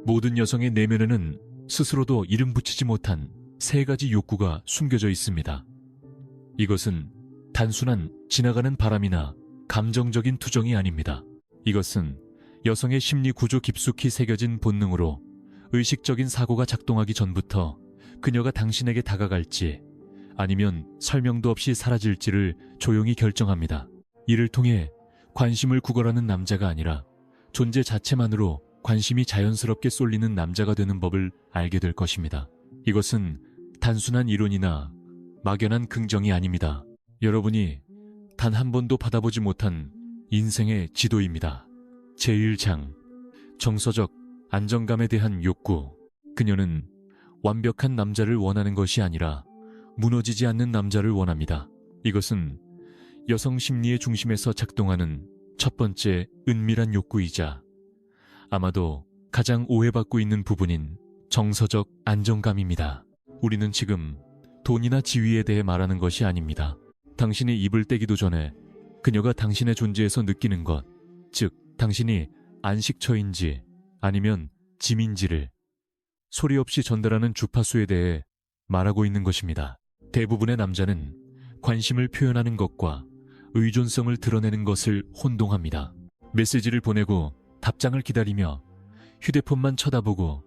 모든 여성의 내면에는 스스로도 이름 붙이지 못한 세 가지 욕구가 숨겨져 있습니다. 이것은 단순한 지나가는 바람이나 감정적인 투정이 아닙니다. 이것은 여성의 심리 구조 깊숙이 새겨진 본능으로 의식적인 사고가 작동하기 전부터 그녀가 당신에게 다가갈지 아니면 설명도 없이 사라질지를 조용히 결정합니다. 이를 통해 관심을 구걸하는 남자가 아니라 존재 자체만으로 관심이 자연스럽게 쏠리는 남자가 되는 법을 알게 될 것입니다. 이것은 단순한 이론이나 막연한 긍정이 아닙니다. 여러분이 단 한 번도 받아보지 못한 인생의 지도입니다. 제1장 정서적 안정감에 대한 욕구. 그녀는 완벽한 남자를 원하는 것이 아니라 무너지지 않는 남자를 원합니다. 이것은 여성 심리의 중심에서 작동하는 첫 번째 은밀한 욕구이자 아마도 가장 오해받고 있는 부분인 정서적 안정감입니다. 우리는 지금 돈이나 지위에 대해 말하는 것이 아닙니다. 당신이 입을 떼기도 전에 그녀가 당신의 존재에서 느끼는 것, 즉 당신이 안식처인지 아니면 짐인지를 소리 없이 전달하는 주파수에 대해 말하고 있는 것입니다. 대부분의 남자는 관심을 표현하는 것과 의존성을 드러내는 것을 혼동합니다. 메시지를 보내고 답장을 기다리며 휴대폰만 쳐다보고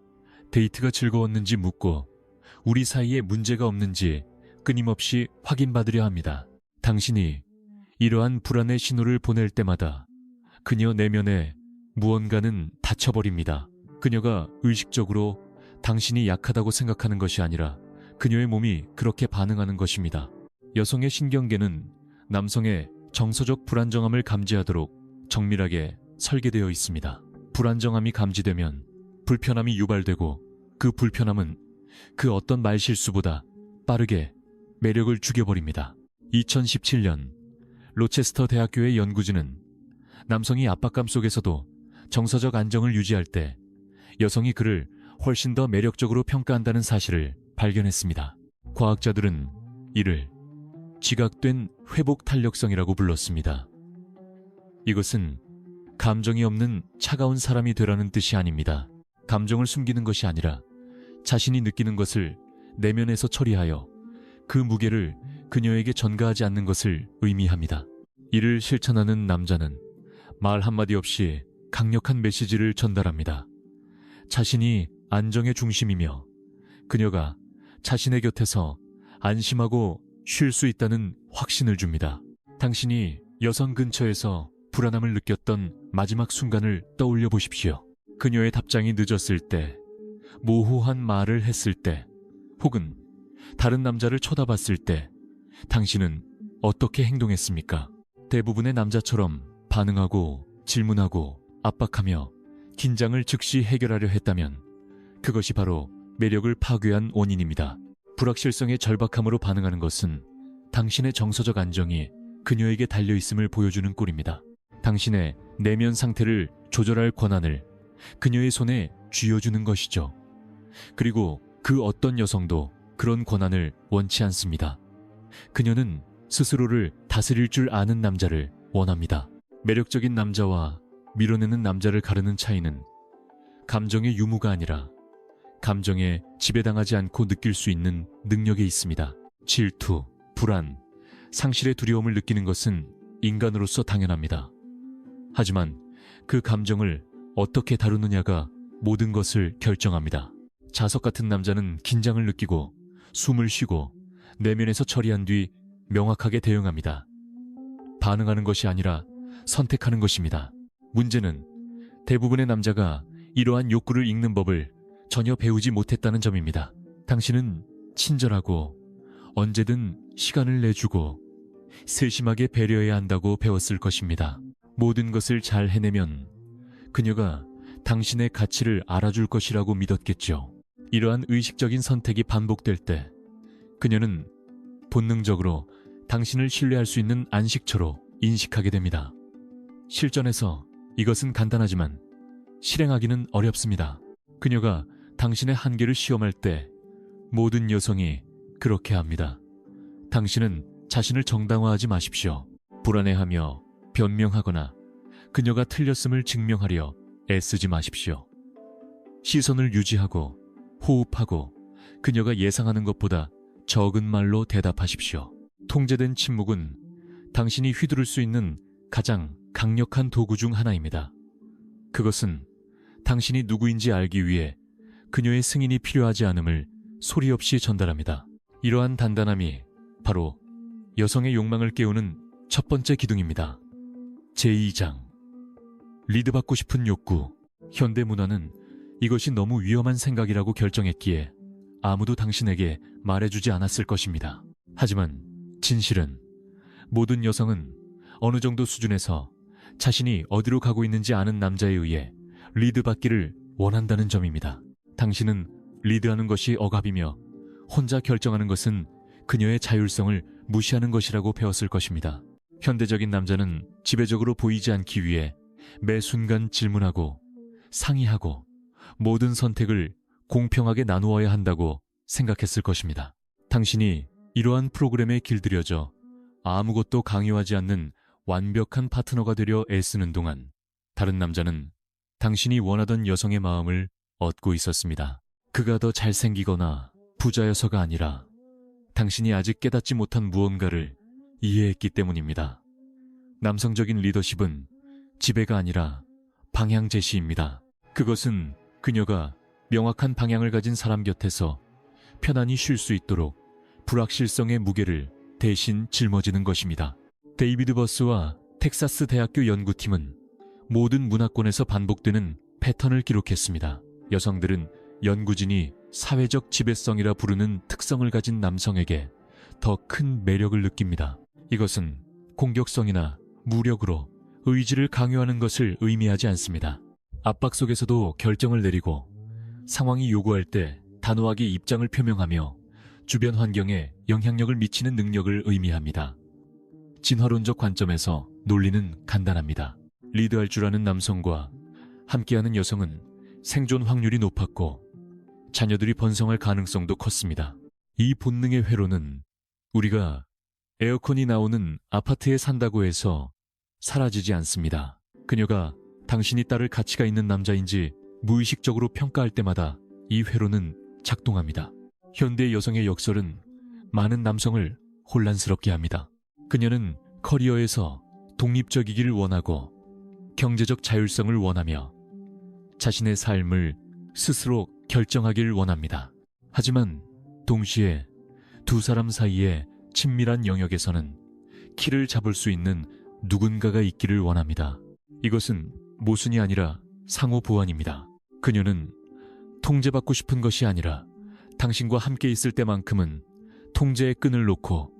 데이트가 즐거웠는지 묻고 우리 사이에 문제가 없는지 끊임없이 확인받으려 합니다. 당신이 이러한 불안의 신호를 보낼 때마다 그녀 내면에 무언가는 닫혀버립니다. 그녀가 의식적으로 당신이 약하다고 생각하는 것이 아니라 그녀의 몸이 그렇게 반응하는 것입니다. 여성의 신경계는 남성의 정서적 불안정함을 감지하도록 정밀하게 설계되어 있습니다. 불안정함이 감지되면 불편함이 유발되고 그 불편함은 그 어떤 말실수보다 빠르게 매력을 죽여버립니다. 2017년 로체스터 대학교의 연구진은 남성이 압박감 속에서도 정서적 안정을 유지할 때 여성이 그를 훨씬 더 매력적으로 평가한다는 사실을 발견했습니다. 과학자들은 이를 지각된 회복 탄력성이라고 불렀습니다. 이것은 감정이 없는 차가운 사람이 되라는 뜻이 아닙니다. 감정을 숨기는 것이 아니라 자신이 느끼는 것을 내면에서 처리하여 그 무게를 그녀에게 전가하지 않는 것을 의미합니다. 이를 실천하는 남자는 말 한마디 없이 강력한 메시지를 전달합니다. 자신이 안정의 중심이며 그녀가 자신의 곁에서 안심하고 쉴 수 있다는 확신을 줍니다. 당신이 여성 근처에서 불안함을 느꼈던 마지막 순간을 떠올려 보십시오. 그녀의 답장이 늦었을 때, 모호한 말을 했을 때, 혹은 다른 남자를 쳐다봤을 때 당신은 어떻게 행동했습니까? 대부분의 남자처럼 반응하고 질문하고 압박하며 긴장을 즉시 해결하려 했다면 그것이 바로 매력을 파괴한 원인입니다. 불확실성의 절박함으로 반응하는 것은 당신의 정서적 안정이 그녀에게 달려있음을 보여주는 꼴입니다. 당신의 내면 상태를 조절할 권한을 그녀의 손에 쥐어주는 것이죠. 그리고 그 어떤 여성도 그런 권한을 원치 않습니다. 그녀는 스스로를 다스릴 줄 아는 남자를 원합니다. 매력적인 남자와 밀어내는 남자를 가르는 차이는 감정의 유무가 아니라 감정에 지배당하지 않고 느낄 수 있는 능력에 있습니다. 질투, 불안, 상실의 두려움을 느끼는 것은 인간으로서 당연합니다. 하지만 그 감정을 어떻게 다루느냐가 모든 것을 결정합니다. 자석 같은 남자는 긴장을 느끼고 숨을 쉬고 내면에서 처리한 뒤 명확하게 대응합니다. 반응하는 것이 아니라 선택하는 것입니다. 문제는 대부분의 남자가 이러한 욕구를 읽는 법을 전혀 배우지 못했다는 점입니다. 당신은 친절하고 언제든 시간을 내주고 세심하게 배려해야 한다고 배웠을 것입니다. 모든 것을 잘 해내면 그녀가 당신의 가치를 알아줄 것이라고 믿었겠죠. 이러한 의식적인 선택이 반복될 때 그녀는 본능적으로 당신을 신뢰할 수 있는 안식처로 인식하게 됩니다. 실전에서 이것은 간단하지만 실행하기는 어렵습니다. 그녀가 당신의 한계를 시험할 때 모든 여성이 그렇게 합니다. 당신은 자신을 정당화하지 마십시오. 불안해하며 변명하거나 그녀가 틀렸음을 증명하려 애쓰지 마십시오. 시선을 유지하고 호흡하고 그녀가 예상하는 것보다 적은 말로 대답하십시오. 통제된 침묵은 당신이 휘두를 수 있는 가장 강력한 도구 중 하나입니다. 그것은 당신이 누구인지 알기 위해 그녀의 승인이 필요하지 않음을 소리 없이 전달합니다. 이러한 단단함이 바로 여성의 욕망을 깨우는 첫 번째 기둥입니다. 제2장 리드받고 싶은 욕구. 현대 문화는 이것이 너무 위험한 생각이라고 결정했기에 아무도 당신에게 말해주지 않았을 것입니다. 하지만 진실은 모든 여성은 어느 정도 수준에서 자신이 어디로 가고 있는지 아는 남자에 의해 리드받기를 원한다는 점입니다. 당신은 리드하는 것이 억압이며 혼자 결정하는 것은 그녀의 자율성을 무시하는 것이라고 배웠을 것입니다. 현대적인 남자는 지배적으로 보이지 않기 위해 매 순간 질문하고 상의하고 모든 선택을 공평하게 나누어야 한다고 생각했을 것입니다. 당신이 이러한 프로그램에 길들여져 아무것도 강요하지 않는 완벽한 파트너가 되려 애쓰는 동안 다른 남자는 당신이 원하던 여성의 마음을 얻고 있었습니다. 그가 더 잘생기거나 부자여서가 아니라 당신이 아직 깨닫지 못한 무언가를 이해했기 때문입니다. 남성적인 리더십은 지배가 아니라 방향 제시입니다. 그것은 그녀가 명확한 방향을 가진 사람 곁에서 편안히 쉴 수 있도록 불확실성의 무게를 대신 짊어지는 것입니다. 데이비드 버스와 텍사스 대학교 연구팀은 모든 문화권에서 반복되는 패턴을 기록했습니다. 여성들은 연구진이 사회적 지배성이라 부르는 특성을 가진 남성에게 더 큰 매력을 느낍니다. 이것은 공격성이나 무력으로 의지를 강요하는 것을 의미하지 않습니다. 압박 속에서도 결정을 내리고 상황이 요구할 때 단호하게 입장을 표명하며 주변 환경에 영향력을 미치는 능력을 의미합니다. 진화론적 관점에서 논리는 간단합니다. 리드할 줄 아는 남성과 함께하는 여성은 생존 확률이 높았고 자녀들이 번성할 가능성도 컸습니다. 이 본능의 회로는 우리가 에어컨이 나오는 아파트에 산다고 해서 사라지지 않습니다. 그녀가 당신이 따를 가치가 있는 남자인지 무의식적으로 평가할 때마다 이 회로는 작동합니다. 현대 여성의 역설은 많은 남성을 혼란스럽게 합니다. 그녀는 커리어에서 독립적이기를 원하고 경제적 자율성을 원하며 자신의 삶을 스스로 결정하기를 원합니다. 하지만 동시에 두 사람 사이의 친밀한 영역에서는 키를 잡을 수 있는 누군가가 있기를 원합니다. 이것은 모순이 아니라 상호 보완입니다. 그녀는 통제받고 싶은 것이 아니라 당신과 함께 있을 때만큼은 통제의 끈을 놓고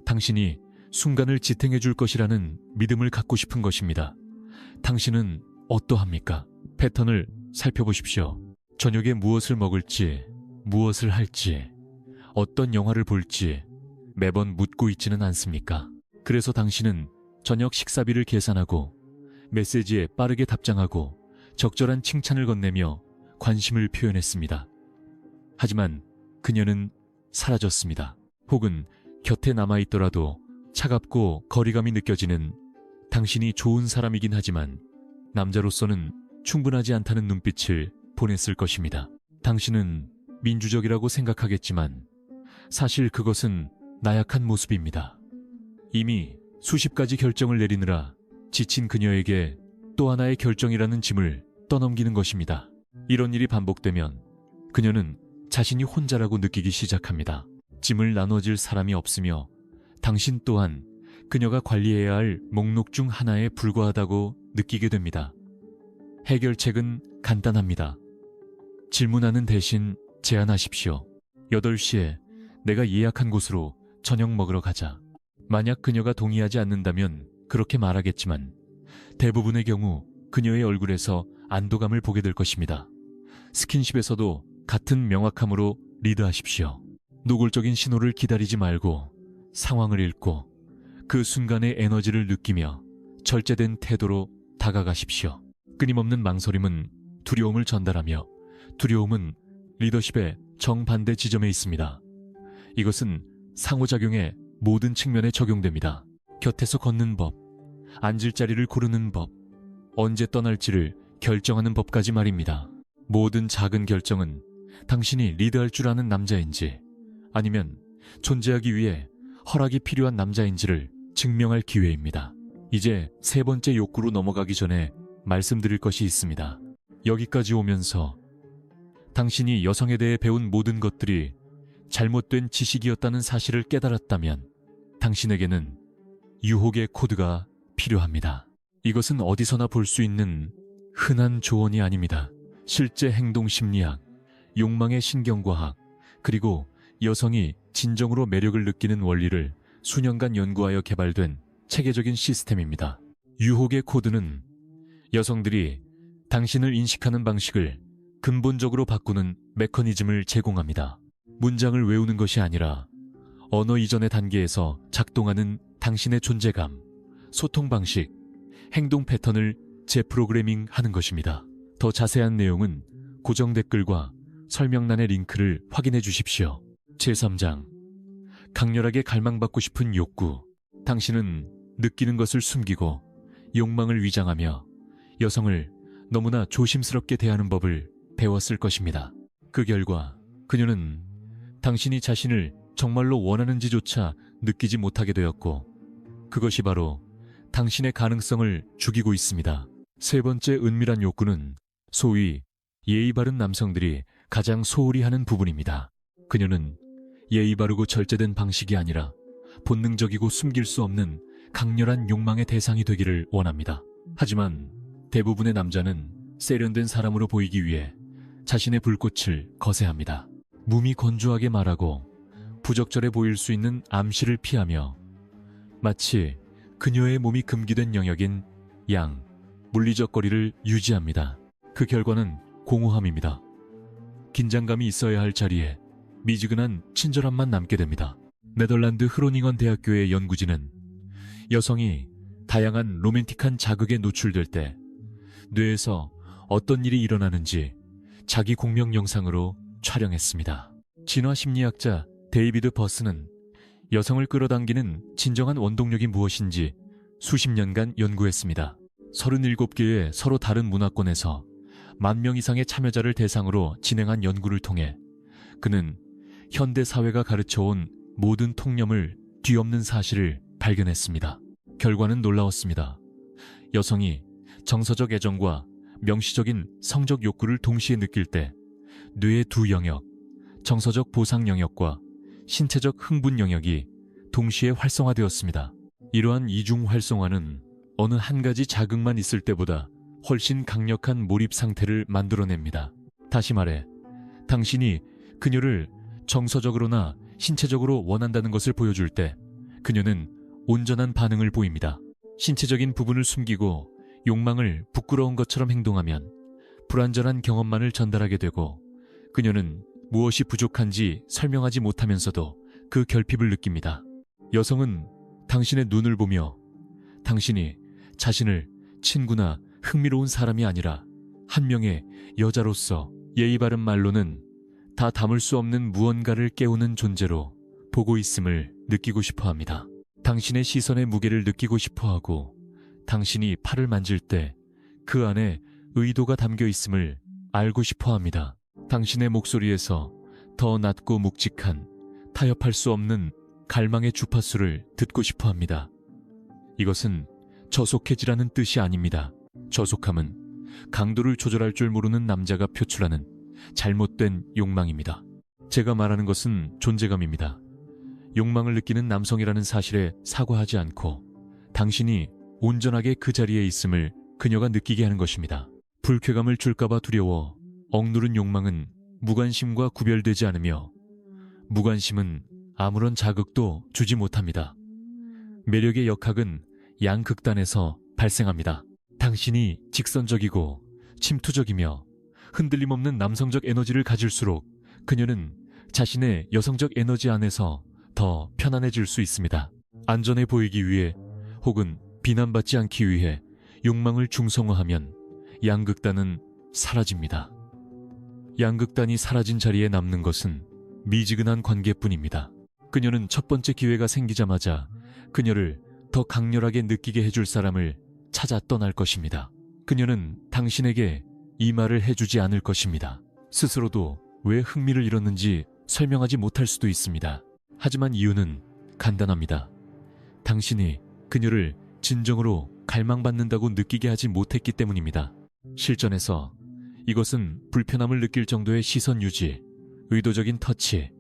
당신이 순간을 지탱해 줄 것이라는 믿음을 갖고 싶은 것입니다. 당신은 어떠합니까? 패턴을 살펴보십시오. 저녁에 무엇을 먹을지, 무엇을 할지, 어떤 영화를 볼지 매번 묻고 있지는 않습니까? 그래서 당신은 저녁 식사비를 계산하고 메시지에 빠르게 답장하고 적절한 칭찬을 건네며 관심을 표현했습니다. 하지만 그녀는 사라졌습니다. 혹은 곁에 남아있더라도 차갑고 거리감이 느껴지는 당신이 좋은 사람이긴 하지만 남자로서는 충분하지 않다는 눈빛을 보냈을 것입니다. 당신은 민주적이라고 생각하겠지만 사실 그것은 나약한 모습입니다. 이미 수십 가지 결정을 내리느라 지친 그녀에게 또 하나의 결정이라는 짐을 떠넘기는 것입니다. 이런 일이 반복되면 그녀는 자신이 혼자라고 느끼기 시작합니다. 짐을 나눠줄 사람이 없으며 당신 또한 그녀가 관리해야 할 목록 중 하나에 불과하다고 느끼게 됩니다. 해결책은 간단합니다. 질문하는 대신 제안하십시오. 8시에 내가 예약한 곳으로 저녁 먹으러 가자. 만약 그녀가 동의하지 않는다면 그렇게 말하겠지만 대부분의 경우 그녀의 얼굴에서 안도감을 보게 될 것입니다. 스킨십에서도 같은 명확함으로 리드하십시오. 노골적인 신호를 기다리지 말고 상황을 읽고 그 순간의 에너지를 느끼며 절제된 태도로 다가가십시오. 끊임없는 망설임은 두려움을 전달하며 두려움은 리더십의 정반대 지점에 있습니다. 이것은 상호작용의 모든 측면에 적용됩니다. 곁에서 걷는 법, 앉을 자리를 고르는 법, 언제 떠날지를 결정하는 법까지 말입니다. 모든 작은 결정은 당신이 리드할 줄 아는 남자인지 아니면 존재하기 위해 허락이 필요한 남자인지를 증명할 기회입니다. 이제 세 번째 욕구로 넘어가기 전에 말씀드릴 것이 있습니다. 여기까지 오면서 당신이 여성에 대해 배운 모든 것들이 잘못된 지식이었다는 사실을 깨달았다면 당신에게는 유혹의 코드가 필요합니다. 이것은 어디서나 볼 수 있는 흔한 조언이 아닙니다. 실제 행동심리학, 욕망의 신경과학, 그리고 여성이 진정으로 매력을 느끼는 원리를 수년간 연구하여 개발된 체계적인 시스템입니다. 유혹의 코드는 여성들이 당신을 인식하는 방식을 근본적으로 바꾸는 메커니즘을 제공합니다. 문장을 외우는 것이 아니라 언어 이전의 단계에서 작동하는 당신의 존재감, 소통 방식, 행동 패턴을 재프로그래밍 하는 것입니다. 더 자세한 내용은 고정 댓글과 설명란의 링크를 확인해 주십시오. 제3장 강렬하게 갈망받고 싶은 욕구. 당신은 느끼는 것을 숨기고 욕망을 위장하며 여성을 너무나 조심스럽게 대하는 법을 배웠을 것입니다. 그 결과 그녀는 당신이 자신을 정말로 원하는지조차 느끼지 못하게 되었고 그것이 바로 당신의 가능성을 죽이고 있습니다. 세 번째 은밀한 욕구는 소위 예의 바른 남성들이 가장 소홀히 하는 부분입니다. 그녀는 예의 바르고 절제된 방식이 아니라 본능적이고 숨길 수 없는 강렬한 욕망의 대상이 되기를 원합니다. 하지만 대부분의 남자는 세련된 사람으로 보이기 위해 자신의 불꽃을 거세합니다. 몸이 건조하게 말하고 부적절해 보일 수 있는 암시를 피하며 마치 그녀의 몸이 금기된 영역인 양, 물리적 거리를 유지합니다. 그 결과는 공허함입니다. 긴장감이 있어야 할 자리에 미지근한 친절함만 남게 됩니다. 네덜란드 흐로닝언 대학교의 연구진은 여성이 다양한 로맨틱한 자극에 노출될 때 뇌에서 어떤 일이 일어나는지 자기 공명 영상으로 촬영했습니다. 진화 심리학자 데이비드 버스는 여성을 끌어당기는 진정한 원동력이 무엇인지 수십 년간 연구했습니다. 37개의 서로 다른 문화권에서 10,000명 이상의 참여자를 대상으로 진행한 연구를 통해 그는 현대 사회가 가르쳐온 모든 통념을 뒤엎는 사실을 발견했습니다. 결과는 놀라웠습니다. 여성이 정서적 애정과 명시적인 성적 욕구를 동시에 느낄 때 뇌의 두 영역, 정서적 보상 영역과 신체적 흥분 영역이 동시에 활성화되었습니다. 이러한 이중 활성화는 어느 한 가지 자극만 있을 때보다 훨씬 강력한 몰입 상태를 만들어냅니다. 다시 말해, 당신이 그녀를 정서적으로나 신체적으로 원한다는 것을 보여줄 때 그녀는 온전한 반응을 보입니다. 신체적인 부분을 숨기고 욕망을 부끄러운 것처럼 행동하면 불완전한 경험만을 전달하게 되고 그녀는 무엇이 부족한지 설명하지 못하면서도 그 결핍을 느낍니다. 여성은 당신의 눈을 보며 당신이 자신을 친구나 흥미로운 사람이 아니라 한 명의 여자로서 예의 바른 말로는 다 담을 수 없는 무언가를 깨우는 존재로 보고 있음을 느끼고 싶어 합니다. 당신의 시선의 무게를 느끼고 싶어 하고 당신이 팔을 만질 때 그 안에 의도가 담겨 있음을 알고 싶어 합니다. 당신의 목소리에서 더 낮고 묵직한 타협할 수 없는 갈망의 주파수를 듣고 싶어 합니다. 이것은 저속해지라는 뜻이 아닙니다. 저속함은 강도를 조절할 줄 모르는 남자가 표출하는 잘못된 욕망입니다. 제가 말하는 것은 존재감입니다. 욕망을 느끼는 남성이라는 사실에 사과하지 않고 당신이 온전하게 그 자리에 있음을 그녀가 느끼게 하는 것입니다. 불쾌감을 줄까봐 두려워 억누른 욕망은 무관심과 구별되지 않으며 무관심은 아무런 자극도 주지 못합니다. 매력의 역학은 양극단에서 발생합니다. 당신이 직선적이고 침투적이며 흔들림 없는 남성적 에너지를 가질수록 그녀는 자신의 여성적 에너지 안에서 더 편안해질 수 있습니다. 안전해 보이기 위해 혹은 비난받지 않기 위해 욕망을 중성화하면 양극단은 사라집니다. 양극단이 사라진 자리에 남는 것은 미지근한 관계뿐입니다. 그녀는 첫 번째 기회가 생기자마자 그녀를 더 강렬하게 느끼게 해줄 사람을 찾아 떠날 것입니다. 그녀는 당신에게 이 말을 해주지 않을 것입니다. 스스로도 왜 흥미를 잃었는지 설명하지 못할 수도 있습니다. 하지만 이유는 간단합니다. 당신이 그녀를 진정으로 갈망받는다고 느끼게 하지 못했기 때문입니다. 실전에서 이것은 불편함을 느낄 정도의 시선 유지, 의도적인 터치,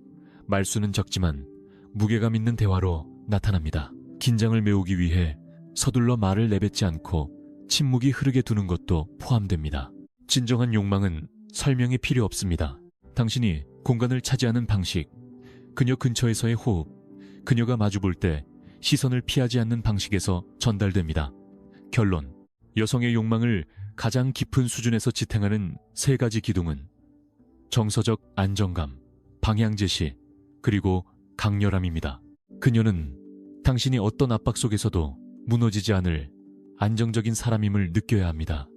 말수는 적지만 무게감 있는 대화로 나타납니다. 긴장을 메우기 위해 서둘러 말을 내뱉지 않고 침묵이 흐르게 두는 것도 포함됩니다. 진정한 욕망은 설명이 필요 없습니다. 당신이 공간을 차지하는 방식, 그녀 근처에서의 호흡, 그녀가 마주볼 때 시선을 피하지 않는 방식에서 전달됩니다. 결론, 여성의 욕망을 가장 깊은 수준에서 지탱하는 세 가지 기둥은 정서적 안정감, 방향 제시, 그리고 강렬함입니다. 그녀는 당신이 어떤 압박 속에서도 무너지지 않을 안정적인 사람임을 느껴야 합니다.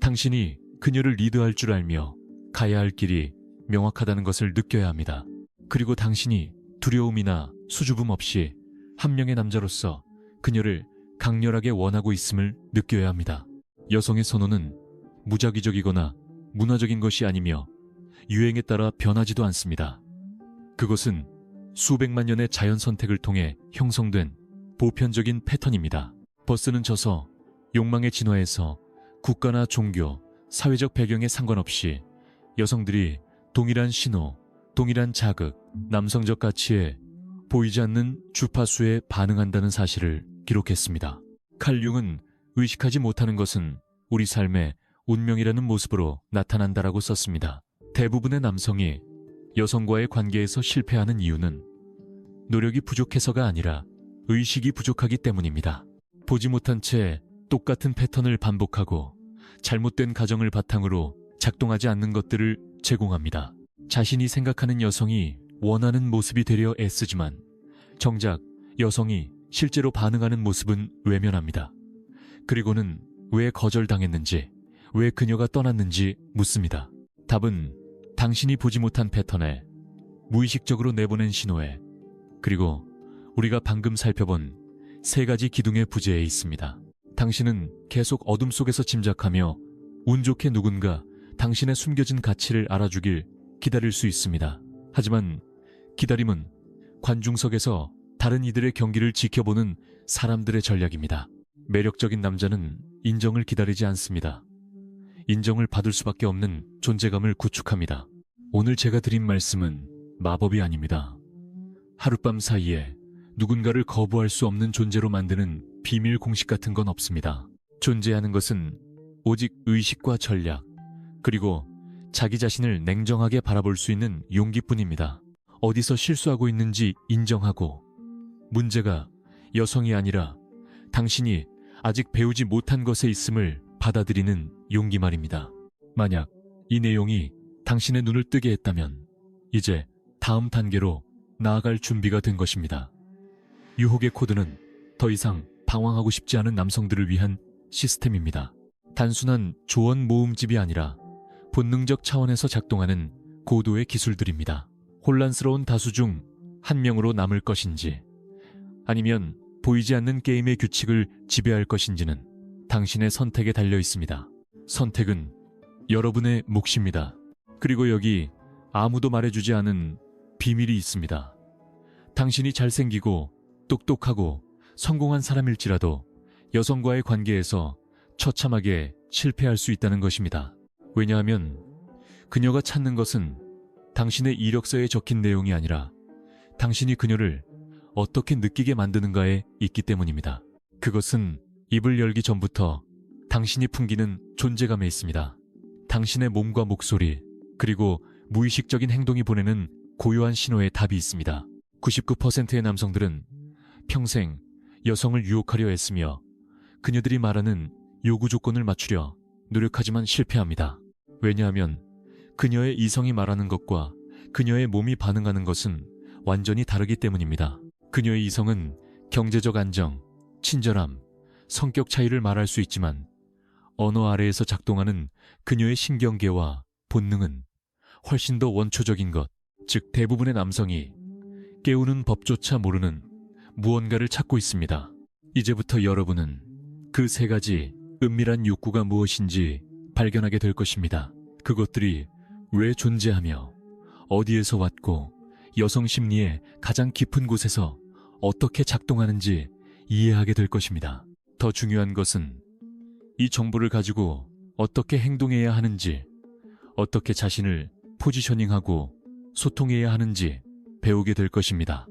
당신이 그녀를 리드할 줄 알며 가야 할 길이 명확하다는 것을 느껴야 합니다. 그리고 당신이 두려움이나 수줍음 없이 한 명의 남자로서 그녀를 강렬하게 원하고 있음을 느껴야 합니다. 여성의 선호는 무작위적이거나 문화적인 것이 아니며 유행에 따라 변하지도 않습니다. 그것은 수백만 년의 자연 선택을 통해 형성된 보편적인 패턴입니다. 버스는 져서 욕망의 진화에서 국가나 종교, 사회적 배경에 상관없이 여성들이 동일한 신호, 동일한 자극, 남성적 가치에 보이지 않는 주파수에 반응한다는 사실을 기록했습니다. 칼 융은 의식하지 못하는 것은 우리 삶의 운명이라는 모습으로 나타난다라고 썼습니다. 대부분의 남성이 여성과의 관계에서 실패하는 이유는 노력이 부족해서가 아니라 의식이 부족하기 때문입니다. 보지 못한 채 똑같은 패턴을 반복하고 잘못된 가정을 바탕으로 작동하지 않는 것들을 제공합니다. 자신이 생각하는 여성이 원하는 모습이 되려 애쓰지만 정작 여성이 실제로 반응하는 모습은 외면합니다. 그리고는 왜 거절당했는지, 왜 그녀가 떠났는지 묻습니다. 답은 당신이 보지 못한 패턴에, 무의식적으로 내보낸 신호에, 그리고 우리가 방금 살펴본 세 가지 기둥의 부재에 있습니다. 당신은 계속 어둠 속에서 짐작하며 운 좋게 누군가 당신의 숨겨진 가치를 알아주길 기다릴 수 있습니다. 하지만 기다림은 관중석에서 다른 이들의 경기를 지켜보는 사람들의 전략입니다. 매력적인 남자는 인정을 기다리지 않습니다. 인정을 받을 수밖에 없는 존재감을 구축합니다. 오늘 제가 드린 말씀은 마법이 아닙니다. 하룻밤 사이에 누군가를 거부할 수 없는 존재로 만드는 비밀 공식 같은 건 없습니다. 존재하는 것은 오직 의식과 전략, 그리고 자기 자신을 냉정하게 바라볼 수 있는 용기뿐입니다. 어디서 실수하고 있는지 인정하고, 문제가 여성이 아니라 당신이 아직 배우지 못한 것에 있음을 받아들이는 용기 말입니다. 만약 이 내용이 당신의 눈을 뜨게 했다면 이제 다음 단계로 나아갈 준비가 된 것입니다. 유혹의 코드는 더 이상 방황하고 싶지 않은 남성들을 위한 시스템입니다. 단순한 조언 모음집이 아니라 본능적 차원에서 작동하는 고도의 기술들입니다. 혼란스러운 다수 중 한 명으로 남을 것인지, 아니면 보이지 않는 게임의 규칙을 지배할 것인지는 당신의 선택에 달려 있습니다. 선택은 여러분의 몫입니다. 그리고 여기 아무도 말해주지 않은 비밀이 있습니다. 당신이 잘생기고 똑똑하고 성공한 사람일지라도 여성과의 관계에서 처참하게 실패할 수 있다는 것입니다. 왜냐하면 그녀가 찾는 것은 당신의 이력서에 적힌 내용이 아니라 당신이 그녀를 어떻게 느끼게 만드는가에 있기 때문입니다. 그것은 입을 열기 전부터 당신이 풍기는 존재감에 있습니다. 당신의 몸과 목소리, 그리고 무의식적인 행동이 보내는 고요한 신호에 답이 있습니다. 99%의 남성들은 평생 여성을 유혹하려 애쓰며 그녀들이 말하는 요구 조건을 맞추려 노력하지만 실패합니다. 왜냐하면 그녀의 이성이 말하는 것과 그녀의 몸이 반응하는 것은 완전히 다르기 때문입니다. 그녀의 이성은 경제적 안정, 친절함, 성격 차이를 말할 수 있지만 언어 아래에서 작동하는 그녀의 신경계와 본능은 훨씬 더 원초적인 것, 즉 대부분의 남성이 깨우는 법조차 모르는 무언가를 찾고 있습니다. 이제부터 여러분은 그 세 가지 은밀한 욕구가 무엇인지 발견하게 될 것입니다. 그것들이 왜 존재하며 어디에서 왔고 여성 심리의 가장 깊은 곳에서 어떻게 작동하는지 이해하게 될 것입니다. 더 중요한 것은 이 정보를 가지고 어떻게 행동해야 하는지, 어떻게 자신을 포지셔닝하고 소통해야 하는지 배우게 될 것입니다.